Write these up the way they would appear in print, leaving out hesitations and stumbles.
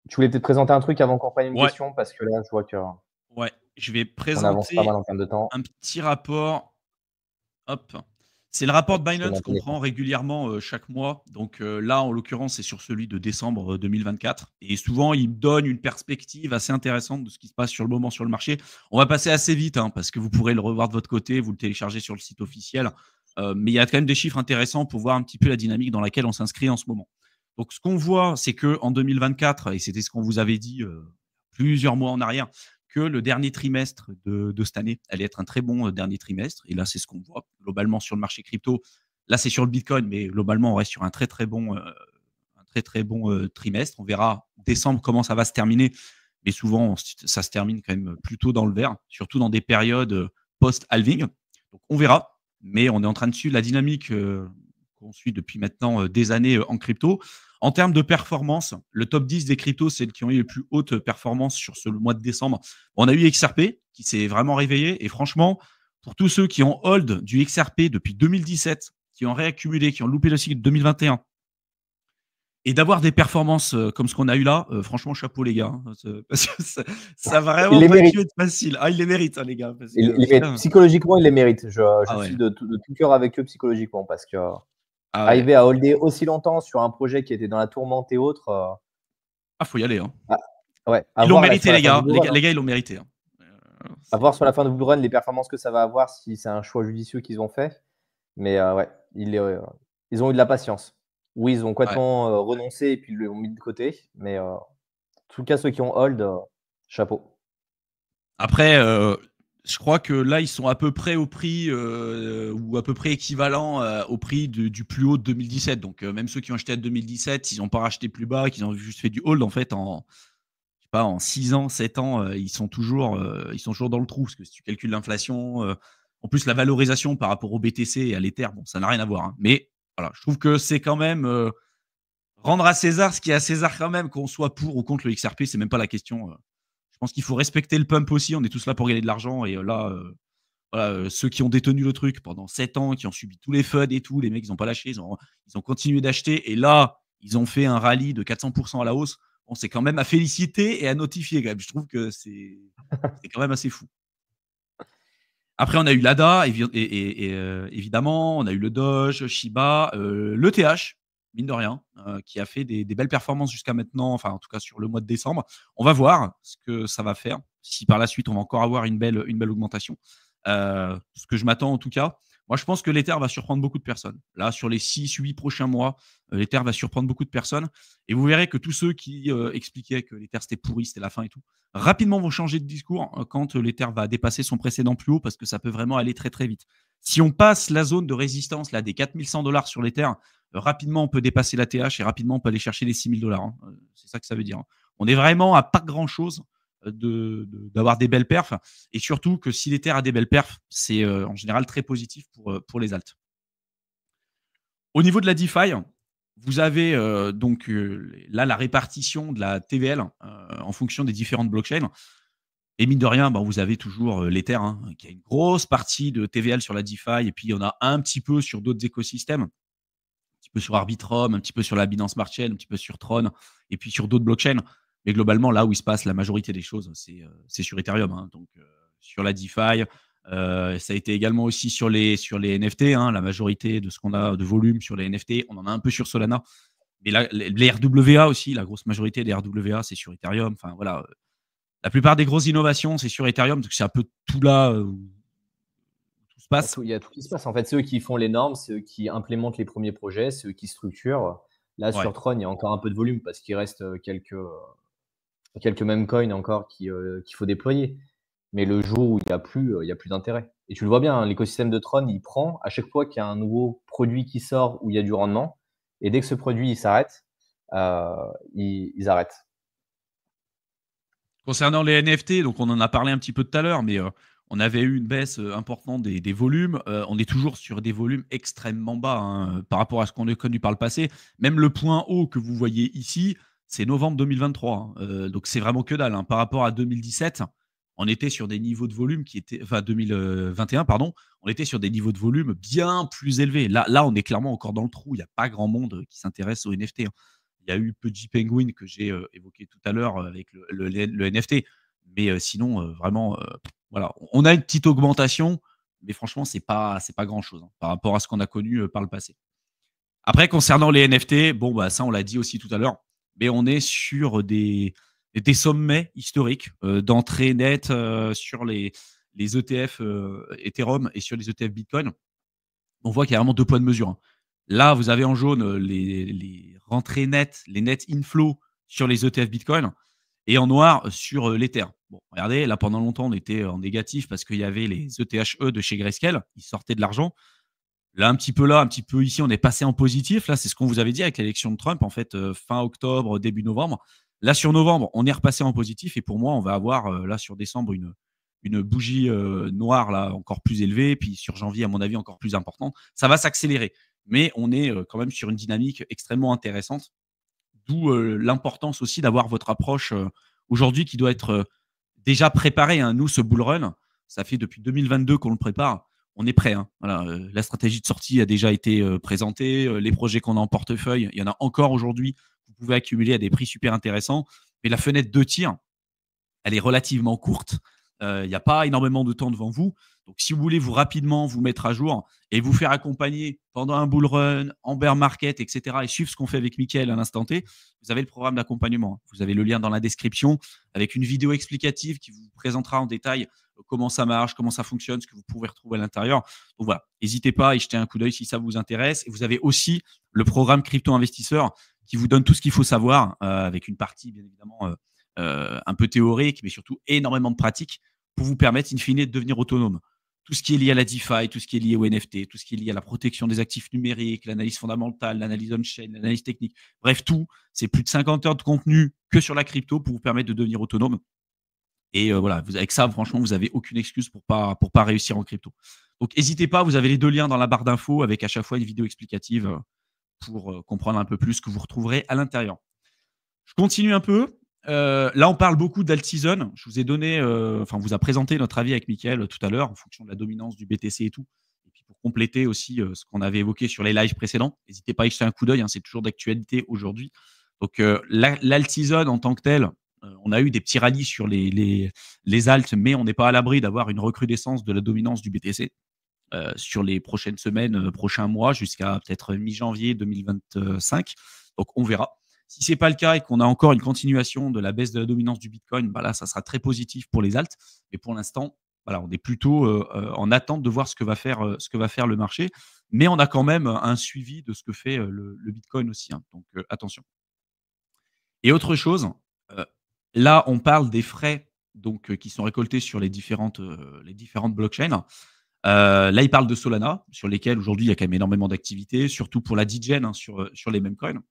Tu voulais peut-être présenter un truc avant qu'on prenne une Ouais, question? Parce que là, je vois qu'on ouais, je vais avance pas présenter mal en termes de temps. un petit rapport. Hop. C'est le rapport Hop, de je te mets Binance un qu'on prend téléphone. régulièrement chaque mois. Donc là, en l'occurrence, c'est sur celui de décembre 2024. Et souvent, il me donne une perspective assez intéressante de ce qui se passe sur le moment sur le marché. On va passer assez vite hein, parce que vous pourrez le revoir de votre côté, vous le téléchargez sur le site officiel. Mais il y a quand même des chiffres intéressants pour voir un petit peu la dynamique dans laquelle on s'inscrit en ce moment. Donc ce qu'on voit, c'est qu'en 2024, et c'était ce qu'on vous avait dit plusieurs mois en arrière, que le dernier trimestre de cette année allait être un très bon dernier trimestre. Et là, c'est ce qu'on voit globalement sur le marché crypto. Là, c'est sur le Bitcoin, mais globalement, on reste sur un très bon trimestre. On verra décembre comment ça va se terminer, mais souvent, ça se termine quand même plutôt dans le vert, surtout dans des périodes post-halving. Donc, on verra, mais on est en train de suivre la dynamique qu'on suit depuis maintenant des années en crypto. En termes de performance, le top 10 des cryptos, c'est ceux qui ont eu les plus hautes performances sur ce mois de décembre. On a eu XRP qui s'est vraiment réveillé. Et franchement, pour tous ceux qui ont hold du XRP depuis 2017, qui ont réaccumulé, qui ont loupé le cycle 2021, et d'avoir des performances comme ce qu'on a eu là, franchement, chapeau les gars. Parce que ça a Il vraiment les pas mérite. dû être facile. Ah, ils les méritent, hein, les gars. Parce Il que, les mérite. putain, Psychologiquement, il les mérite. Je ah suis ouais, de tout cœur avec eux psychologiquement parce que ah ouais. arriver à holder aussi longtemps sur un projet qui était dans la tourmente et autres, Ah, faut y aller. Hein. ah, ouais, à Ils l'ont voir là sur mérité, la les fin du gars. bull run, hein. Les gars, ils l'ont mérité. Hein. À C'est voir sur la fin du bull run les performances que ça va avoir, si c'est un choix judicieux qu'ils ont fait. Mais ouais, ils ont eu de la patience. Oui, ils ont ouais. complètement renoncé et puis ils l'ont mis de côté. Mais en tout cas, ceux qui ont hold, chapeau. Après, je crois que là, ils sont à peu près au prix ou à peu près équivalent au prix du plus haut de 2017. Donc, même ceux qui ont acheté à 2017, ils n'ont pas racheté plus bas, qu'ils ont juste fait du hold, en fait, je sais pas, en 6 ans, 7 ans, ils sont toujours dans le trou. Parce que si tu calcules l'inflation, en plus, la valorisation par rapport au BTC et à l'Ether, bon, ça n'a rien à voir. Hein. Mais voilà, je trouve que c'est quand même rendre à César ce qui est à César quand même, qu'on soit pour ou contre le XRP, c'est même pas la question. Je pense qu'il faut respecter le pump aussi. On est tous là pour gagner de l'argent. Et là, voilà, ceux qui ont détenu le truc pendant 7 ans, qui ont subi tous les FUD et tout, les mecs, ils n'ont pas lâché. Ils ont continué d'acheter. Et là, ils ont fait un rallye de 400% à la hausse. Bon, c'est quand même à féliciter et à notifier. Quand même. Je trouve que c'est quand même assez fou. Après, on a eu l'ADA, évidemment. On a eu le Doge, Shiba, le TH, mine de rien, qui a fait des belles performances jusqu'à maintenant, enfin, en tout cas sur le mois de décembre. On va voir ce que ça va faire, si par la suite, on va encore avoir une belle augmentation. Ce que je m'attends en tout cas. Moi, je pense que l'Ether va surprendre beaucoup de personnes. Là, sur les 6-8 prochains mois, l'Ether va surprendre beaucoup de personnes. Et vous verrez que tous ceux qui expliquaient que l'Ether c'était pourri, c'était la fin et tout, rapidement vont changer de discours quand l'Ether va dépasser son précédent plus haut parce que ça peut vraiment aller très très vite. Si on passe la zone de résistance là, des 4100 $ sur l'Ether, rapidement on peut dépasser la TH et rapidement on peut aller chercher les 6000 $. Hein. C'est ça que ça veut dire. Hein. On est vraiment à pas grand chose d'avoir des belles perfs et surtout que si l'Ether a des belles perfs, c'est en général très positif pour les alts. Au niveau de la DeFi, vous avez donc là la répartition de la TVL en fonction des différentes blockchains. Et mine de rien, bah, vous avez toujours l'Ether hein, qui a une grosse partie de TVL sur la DeFi et puis il y en a un petit peu sur d'autres écosystèmes, un petit peu sur Arbitrum, un petit peu sur la Binance Smart Chain, un petit peu sur Tron et puis sur d'autres blockchains. Mais globalement, là où il se passe la majorité des choses, c'est sur Ethereum. Hein, donc sur la DeFi, ça a été également aussi sur les NFT. Hein, la majorité de ce qu'on a de volume sur les NFT, on en a un peu sur Solana. Mais là, les RWA aussi, la grosse majorité des RWA, c'est sur Ethereum. Enfin voilà, la plupart des grosses innovations, c'est sur Ethereum, parce que c'est un peu tout là où tout se passe. Il y a tout qui se passe. En fait, c'est eux qui font les normes, c'est eux qui implémentent les premiers projets, c'est eux qui structurent. Là, Ouais. sur Tron, il y a encore un peu de volume parce qu'il reste quelques meme coins encore qu'il faut déployer. Mais le jour où il y a plus d'intérêt. Et tu le vois bien, hein, l'écosystème de Tron, il prend à chaque fois qu'il y a un nouveau produit qui sort où il y a du rendement. Et dès que ce produit il s'arrête, ils arrêtent. Concernant les NFT, donc on en a parlé un petit peu tout à l'heure, mais on avait eu une baisse importante des volumes. On est toujours sur des volumes extrêmement bas hein, par rapport à ce qu'on a connu par le passé. Même le point haut que vous voyez ici, c'est novembre 2023. Hein. Donc c'est vraiment que dalle. Hein. Par rapport à 2017, on était sur des niveaux de volume qui étaient, enfin 2021, pardon, on était sur des niveaux de volume bien plus élevés. Là, on est clairement encore dans le trou. Il n'y a pas grand monde qui s'intéresse aux NFT. Hein. y a eu Pudgy Penguin que j'ai évoqué tout à l'heure avec le NFT. Mais sinon, vraiment, voilà. On a une petite augmentation, mais franchement, c'est pas grand-chose par rapport à ce qu'on a connu par le passé. Après, concernant les NFT, bon, bah, ça, on l'a dit aussi tout à l'heure, mais on est sur des sommets historiques d'entrée nette sur les ETF Ethereum et sur les ETF Bitcoin. On voit qu'il y a vraiment 2 poids de mesure. Là, vous avez en jaune les rentrées nettes, les net inflows sur les ETF Bitcoin et en noir sur l'Ether. Bon, regardez, là, pendant longtemps, on était en négatif parce qu'il y avait les ETHE de chez Grayscale, ils sortaient de l'argent. Là, un petit peu ici, on est passé en positif. Là, c'est ce qu'on vous avait dit avec l'élection de Trump, en fait, fin octobre, début novembre. Là, sur novembre, on est repassé en positif. Et pour moi, on va avoir, là, sur décembre, une bougie noire, là, encore plus élevée. Puis sur janvier, à mon avis, encore plus importante. Ça va s'accélérer. Mais on est quand même sur une dynamique extrêmement intéressante. D'où l'importance aussi d'avoir votre approche aujourd'hui qui doit être déjà préparée. Nous, ce bull run, ça fait depuis 2022 qu'on le prépare. On est prêt. Voilà, la stratégie de sortie a déjà été présentée. Les projets qu'on a en portefeuille, il y en a encore aujourd'hui. Vous pouvez accumuler à des prix super intéressants. Mais la fenêtre de tir, elle est relativement courte. Il n'y a pas énormément de temps devant vous. Donc, si vous voulez rapidement vous mettre à jour et vous faire accompagner pendant un bull run, en bear market, etc., et suivre ce qu'on fait avec Mickaël à l'instant T, vous avez le programme d'accompagnement. Vous avez le lien dans la description avec une vidéo explicative qui vous présentera en détail comment ça marche, comment ça fonctionne, ce que vous pouvez retrouver à l'intérieur. Donc voilà, n'hésitez pas à y jeter un coup d'œil si ça vous intéresse. Et vous avez aussi le programme Crypto Investisseur qui vous donne tout ce qu'il faut savoir avec une partie, bien évidemment, un peu théorique, mais surtout énormément de pratique pour vous permettre, in fine, de devenir autonome. Tout ce qui est lié à la DeFi, tout ce qui est lié au NFT, tout ce qui est lié à la protection des actifs numériques, l'analyse fondamentale, l'analyse on-chain, l'analyse technique, bref, tout. C'est plus de 50 heures de contenu que sur la crypto pour vous permettre de devenir autonome. Et voilà, avec ça, franchement, vous n'avez aucune excuse pour pas réussir en crypto. Donc, n'hésitez pas, vous avez les 2 liens dans la barre d'infos avec à chaque fois une vidéo explicative pour comprendre un peu plus ce que vous retrouverez à l'intérieur. Je continue un peu. Là, on parle beaucoup d'alt-season. Je vous ai donné, on vous a présenté notre avis avec Mickaël tout à l'heure en fonction de la dominance du BTC et tout. Et puis pour compléter aussi ce qu'on avait évoqué sur les lives précédents, n'hésitez pas à y jeter un coup d'œil, c'est toujours d'actualité aujourd'hui. Donc, l'alt-season en tant que tel, on a eu des petits rallyes sur les alts, mais on n'est pas à l'abri d'avoir une recrudescence de la dominance du BTC sur les prochaines semaines, prochains mois, jusqu'à peut-être mi-janvier 2025. Donc, on verra. Si ce n'est pas le cas et qu'on a encore une continuation de la baisse de la dominance du Bitcoin, là, ça sera très positif pour les alts. Mais pour l'instant, voilà, on est plutôt en attente de voir ce que va faire le marché. Mais on a quand même un suivi de ce que fait le Bitcoin aussi. Donc, attention. Et autre chose, là, on parle des frais qui sont récoltés sur les différentes blockchains. Là, il parle de Solana, sur lesquels aujourd'hui, il y a quand même énormément d'activités, surtout pour la DGen sur les mêmes coins.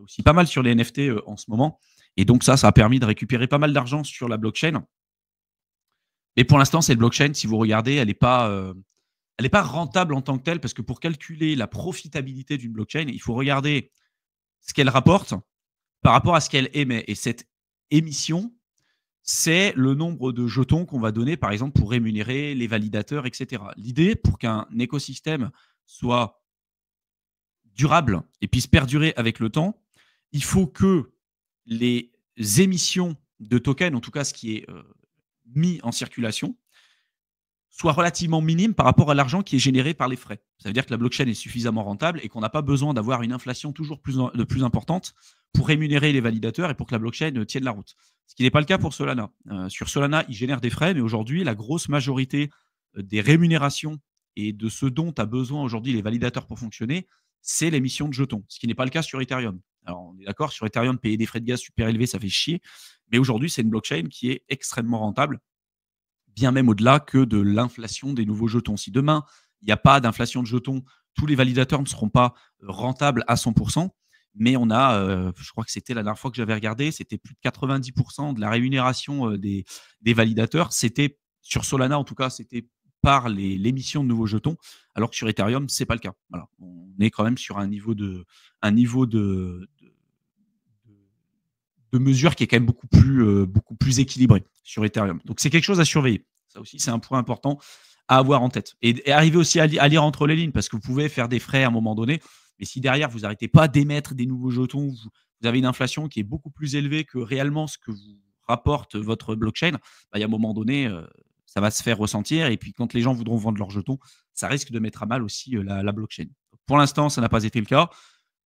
Aussi pas mal sur les NFT en ce moment. Et donc, ça a permis de récupérer pas mal d'argent sur la blockchain. Mais pour l'instant, cette blockchain, si vous regardez, elle n'est pas rentable en tant que telle, parce que pour calculer la profitabilité d'une blockchain, il faut regarder ce qu'elle rapporte par rapport à ce qu'elle émet. Et cette émission, c'est le nombre de jetons qu'on va donner, par exemple, pour rémunérer les validateurs, etc. L'idée, pour qu'un écosystème soit durable et puisse perdurer avec le temps, il faut que les émissions de tokens, en tout cas ce qui est mis en circulation, soient relativement minimes par rapport à l'argent qui est généré par les frais. Ça veut dire que la blockchain est suffisamment rentable et qu'on n'a pas besoin d'avoir une inflation toujours de plus importante pour rémunérer les validateurs et pour que la blockchain tienne la route. Ce qui n'est pas le cas pour Solana. Sur Solana, il génère des frais, mais aujourd'hui, la grosse majorité des rémunérations et de ce dont a besoin aujourd'hui les validateurs pour fonctionner, c'est l'émission de jetons, ce qui n'est pas le cas sur Ethereum. Alors, on est d'accord, sur Ethereum, payer des frais de gaz super élevés, ça fait chier. Mais aujourd'hui, c'est une blockchain qui est extrêmement rentable, bien même au-delà que de l'inflation des nouveaux jetons. Si demain, il n'y a pas d'inflation de jetons, tous les validateurs ne seront pas rentables à 100%. Mais on a, je crois que c'était la dernière fois que j'avais regardé, c'était plus de 90% de la rémunération des validateurs. C'était, sur Solana en tout cas, c'était par l'émission de nouveaux jetons, alors que sur Ethereum, ce n'est pas le cas. Voilà. On est quand même sur un niveau de mesure qui est quand même beaucoup plus équilibré sur Ethereum. Donc, c'est quelque chose à surveiller. Ça aussi, c'est un point important à avoir en tête. Et arriver aussi à lire entre les lignes, parce que vous pouvez faire des frais à un moment donné, mais si derrière, vous n'arrêtez pas d'émettre des nouveaux jetons, vous vous avez une inflation qui est beaucoup plus élevée que réellement ce que vous rapporte votre blockchain, bah, il y a un moment donné, ça va se faire ressentir et puis quand les gens voudront vendre leurs jetons, ça risque de mettre à mal aussi, la blockchain. Pour l'instant, ça n'a pas été le cas.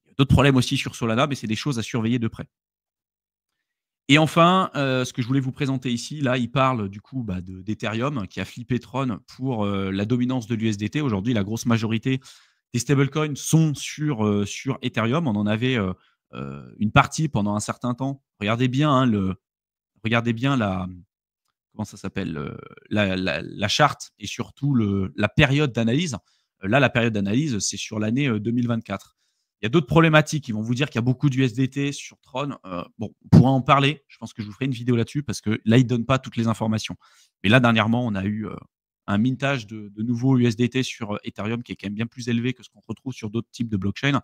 Il y a d'autres problèmes aussi sur Solana, mais c'est des choses à surveiller de près. Et enfin, ce que je voulais vous présenter ici, là, il parle du coup, bah, d'Ethereum qui a flippé Tron pour, la dominance de l'USDT. Aujourd'hui, la grosse majorité des stablecoins sont sur Ethereum. On en avait, une partie pendant un certain temps. Regardez bien la comment ça s'appelle? La charte et surtout la période d'analyse. Là, la période d'analyse, c'est sur l'année, 2024. Il y a d'autres problématiques. Ils vont vous dire qu'il y a beaucoup d'USDT sur Tron. Bon, on pourra en parler. Je pense que je vous ferai une vidéo là-dessus parce que là, ils ne donnent pas toutes les informations. Mais là, dernièrement, on a eu, un mintage de nouveaux USDT sur, Ethereum qui est quand même bien plus élevé que ce qu'on retrouve sur d'autres types de blockchains.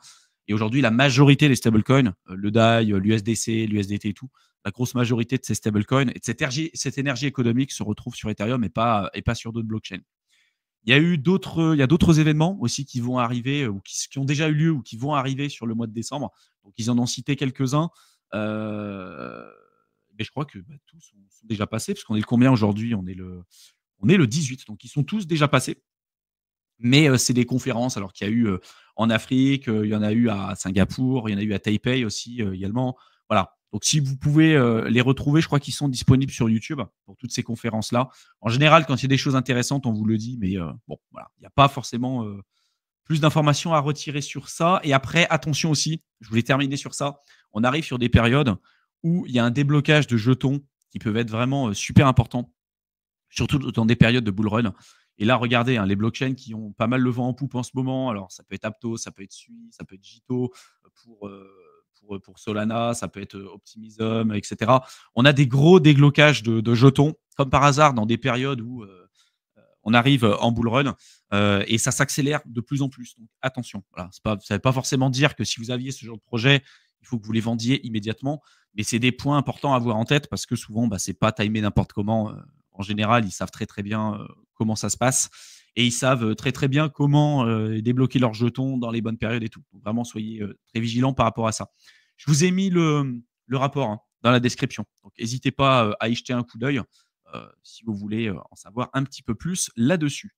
Et aujourd'hui, la majorité des stablecoins, le DAI, l'USDC, l'USDT et tout, la grosse majorité de ces stablecoins et de cette énergie économique se retrouve sur Ethereum et pas sur d'autres blockchains. Il y a d'autres événements aussi qui vont arriver ou qui ont déjà eu lieu ou qui vont arriver sur le mois de décembre. Donc, ils en ont cité quelques-uns. Mais je crois que bah, tous sont déjà passés, parce qu'on est le combien aujourd'hui? On est le 18, donc ils sont tous déjà passés. Mais c'est des conférences, alors qu'il y a eu en Afrique, il y en a eu à Singapour, il y en a eu à Taipei aussi également. Voilà. Donc si vous pouvez les retrouver, je crois qu'ils sont disponibles sur YouTube pour toutes ces conférences-là. En général, quand il y a des choses intéressantes, on vous le dit, mais bon, voilà, il n'y a pas forcément plus d'informations à retirer sur ça. Et après, attention aussi, je voulais terminer sur ça. On arrive sur des périodes où il y a un déblocage de jetons qui peuvent être vraiment super importants, surtout dans des périodes de bull run. Et là, regardez, hein, les blockchains qui ont pas mal le vent en poupe en ce moment. Alors, ça peut être Aptos, ça peut être Sui, ça peut être Jito pour Solana, ça peut être Optimism, etc. On a des gros déblocages de jetons, comme par hasard, dans des périodes où on arrive en bull run et ça s'accélère de plus en plus. Donc, attention. Voilà. Ça ne veut pas forcément dire que si vous aviez ce genre de projet, il faut que vous les vendiez immédiatement. Mais c'est des points importants à avoir en tête parce que souvent, bah, ce n'est pas timé n'importe comment. En général, ils savent très très bien comment ça se passe et ils savent très très bien comment débloquer leurs jetons dans les bonnes périodes et tout. Donc vraiment, soyez très vigilants par rapport à ça. Je vous ai mis le rapport hein, dans la description. Donc n'hésitez pas à y jeter un coup d'œil si vous voulez en savoir un petit peu plus là-dessus.